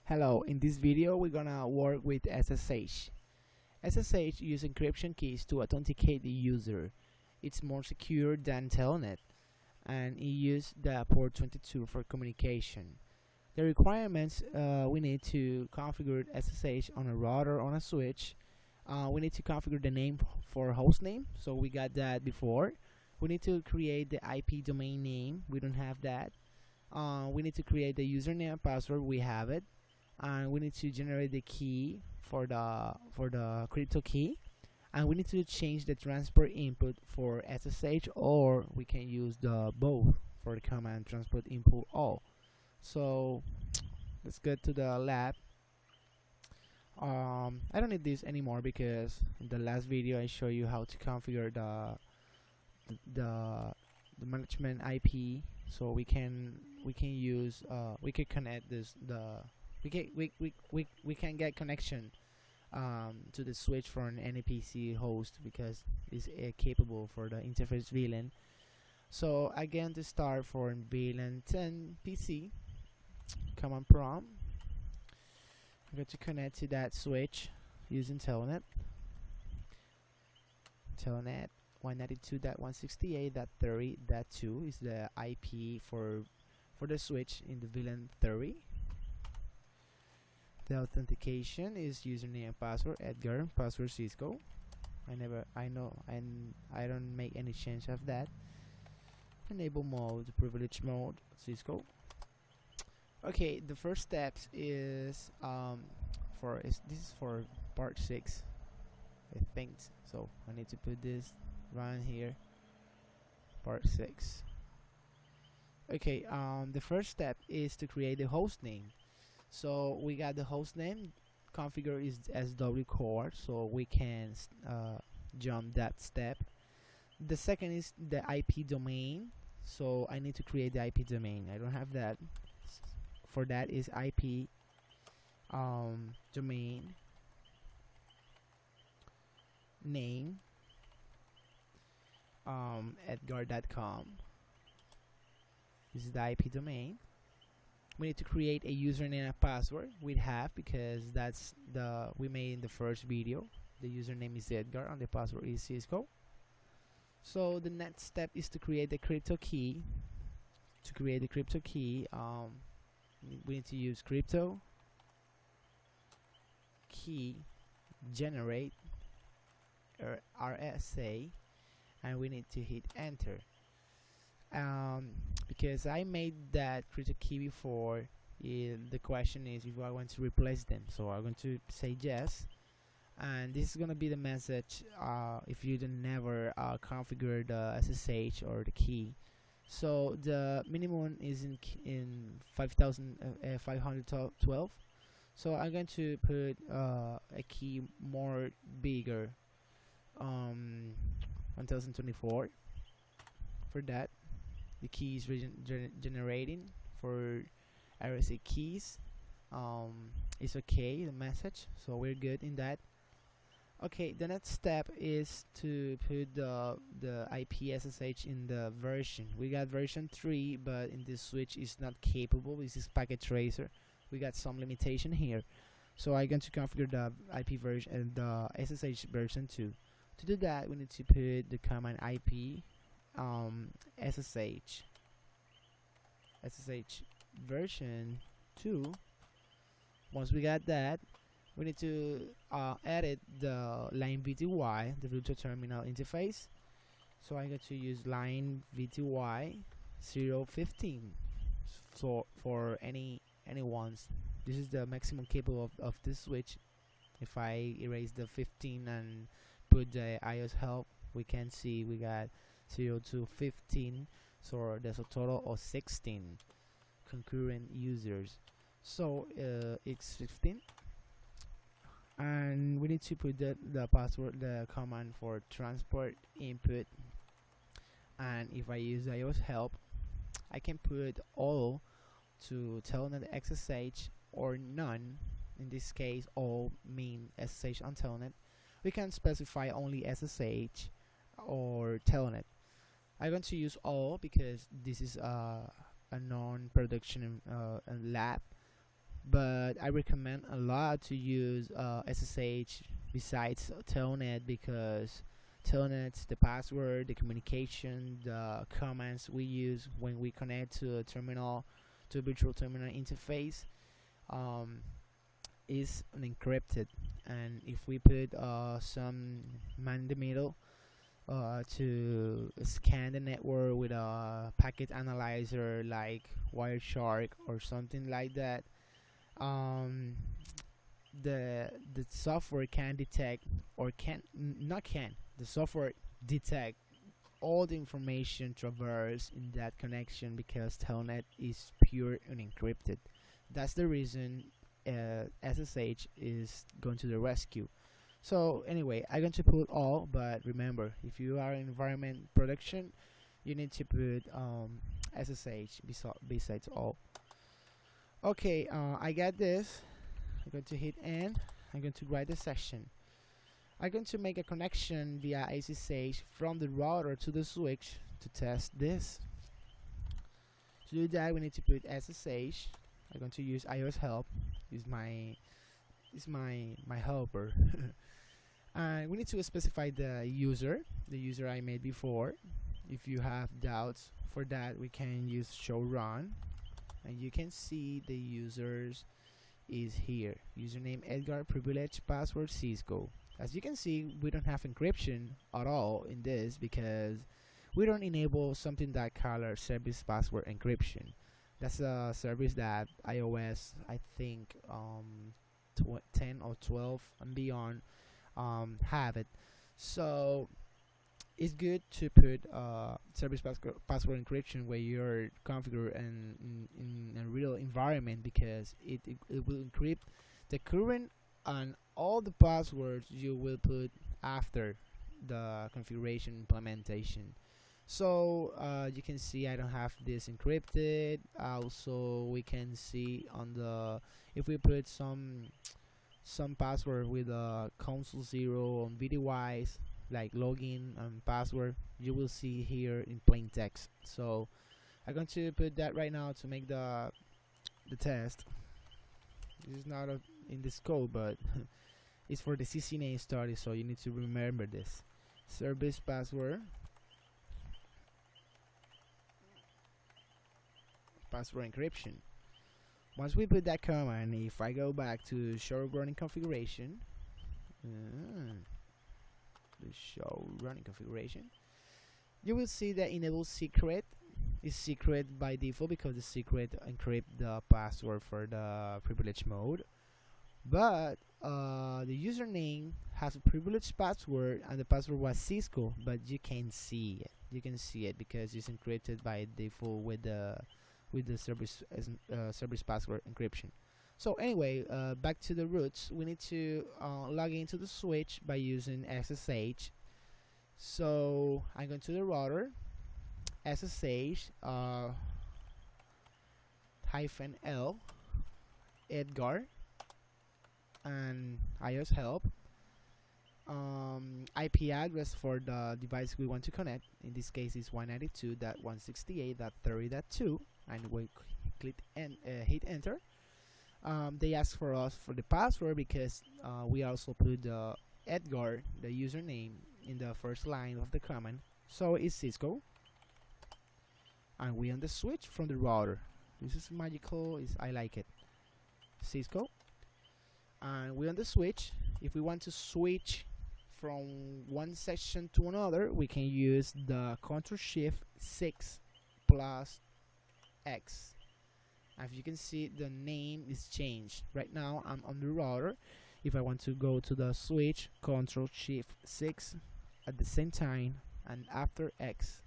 Hello, in this video we're gonna work with SSH. SSH uses encryption keys to authenticate the user. It's more secure than Telnet, and it uses the port 22 for communication. The requirements: we need to configure SSH on a router on a switch. We need to configure the name for hostname, so we got that before. We need to create the IP domain name. We don't have that. We need to create the username and password. We have it. And we need to generate the key for the crypto key, and we need to change the transport input for SSH, or we can use the both for the command transport input all. So let's get to the lab. I don't need this anymore because in the last video I show you how to configure the management IP, so we can connect this we can get connection to the switch from any PC host because it's capable for the interface VLAN. So again, to start for VLAN 10 PC, command prompt, I'm going to connect to that switch using Telnet 192.168.30.2 is the IP for the switch in the VLAN 30. The authentication is username and password Edgar, password Cisco. I don't make any change of that. Enable mode, privilege mode, Cisco. Okay, the first steps is this is for part 6, I think. So I need to put this right here, part 6. Okay, the first step is to create the host name. So we got the host name configure is SW core, so we can jump that step. The second is the IP domain, so I need to create the IP domain. I don't have that. For that is IP domain name edgar.com. This is the IP domain. We need to create a username and password. We have, because that's the we made in the first video. The username is Edgar and the password is Cisco. So the next step is to create the crypto key. To create the crypto key, we need to use crypto key generate RSA, and we need to hit enter. Because I made that crypto key before, the question is if I want to replace them, so I'm going to say yes, and this is going to be the message if you never configure the SSH or the key. So the minimum is in 5,512, so I'm going to put a key more bigger, 1024. For that, the key is generating for RSA keys. It's okay, the message, so we're good in that. Okay, the next step is to put the IP SSH in the version. We got version 3, but in this switch is not capable. This is packet tracer. We got some limitation here, so I'm going to configure the IP version and the SSH version 2. To do that, we need to put the command IP SSH version 2. Once we got that, we need to edit the line VTY, the virtual terminal interface. So I'm going to use line VTY 015. So for any ones, this is the maximum capable of this switch. If I erase the 15 and put the iOS help, we can see we got 0 to 15, so there's a total of 16 concurrent users. So it's 15, and we need to put the password, the command for transport input. And if I use iOS help, I can put all to Telnet SSH or none. In this case, all mean SSH on Telnet. We can specify only SSH or Telnet. I'm going to use all because this is a non-production lab. but I recommend a lot to use SSH besides Telnet, because Telnet's the password, the communication, the commands we use when we connect to a terminal, to a virtual terminal interface, um, is unencrypted. And if we put some man in the middle to scan the network with a packet analyzer like Wireshark or something like that, um, the software can detect, or not can, the software detect all the information traversed in that connection, because Telnet is pure unencrypted. That's the reason SSH is going to the rescue. So anyway, I'm going to put all, but remember, if you are in environment production, you need to put SSH besides all. Okay, I got this. I'm going to hit end. I'm going to write the session. I'm going to make a connection via SSH from the router to the switch to test this. To do that, we need to put SSH. I'm going to use iOS help. Is my helper. And we need to specify the user I made before. If you have doubts for that, we can use show run, and you can see the users is here. Username Edgar, privilege, password Cisco. As you can see, we don't have encryption at all in this, because we don't enable something that color service password encryption. That's a service that iOS, I think 10 or 12 and beyond have it. So it's good to put service password encryption where you're configured in a real environment, because it will encrypt the current and all the passwords you will put after the configuration implementation. So you can see I don't have this encrypted. Also, we can see on the, if we put some password with a console 0 on VDWise, like login and password, you will see here in plain text. So I'm going to put that right now to make the test. This is not in the scope, but it's for the CCNA study, so you need to remember this. Service password encryption. Once we put that command, if I go back to show running configuration, the show running configuration, you will see that enable secret is secret by default, because the secret encrypt the password for the privilege mode. But the username has a privileged password, and the password was Cisco, but you can see it. You can see it because it's encrypted by default with the service password encryption. So anyway, back to the roots. We need to log into the switch by using SSH. So I'm going to the router, SSH -L Edgar, and iOS help. IP address for the device we want to connect. In this case, is 192.168.30.2, and we click and hit enter. They ask for us for the password, because we also put the Edgar, the username, in the first line of the command. So it's Cisco, and we on the switch from the router. This is magical. I like it. Cisco, and we on the switch. If we want to switch from one section to another, we can use the Ctrl+Shift+6 plus X. As you can see, the name is changed. Right now I'm on the router. If I want to go to the switch, Ctrl+Shift+6 at the same time, and after X.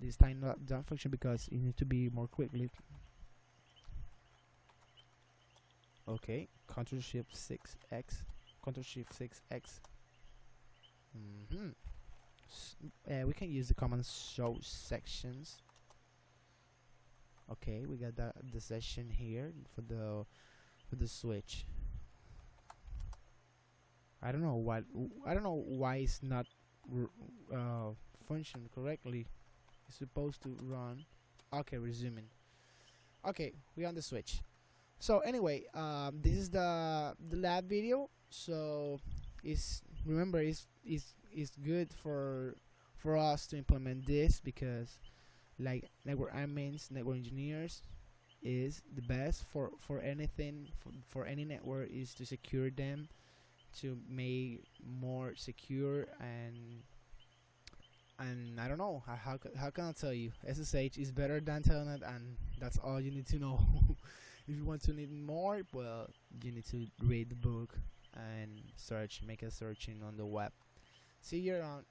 This time not don't function because it needs to be more quickly. Okay, Ctrl+Shift+6X, Ctrl+Shift+6X. We can use the command show sections. Okay, we got the session here for the switch. I don't know why it's not function correctly. It's supposed to run. Okay, resuming. Okay, we on the switch. So anyway, this is the lab video. So it's remember it's good for us to implement this, because like network admins, network engineers is the best for anything, for any network, is to secure them, to make more secure. And I don't know how can I tell you, SSH is better than Telnet, and that's all you need to know. If you want to need more, well, you need to read the book and make a searching on the web. See you around.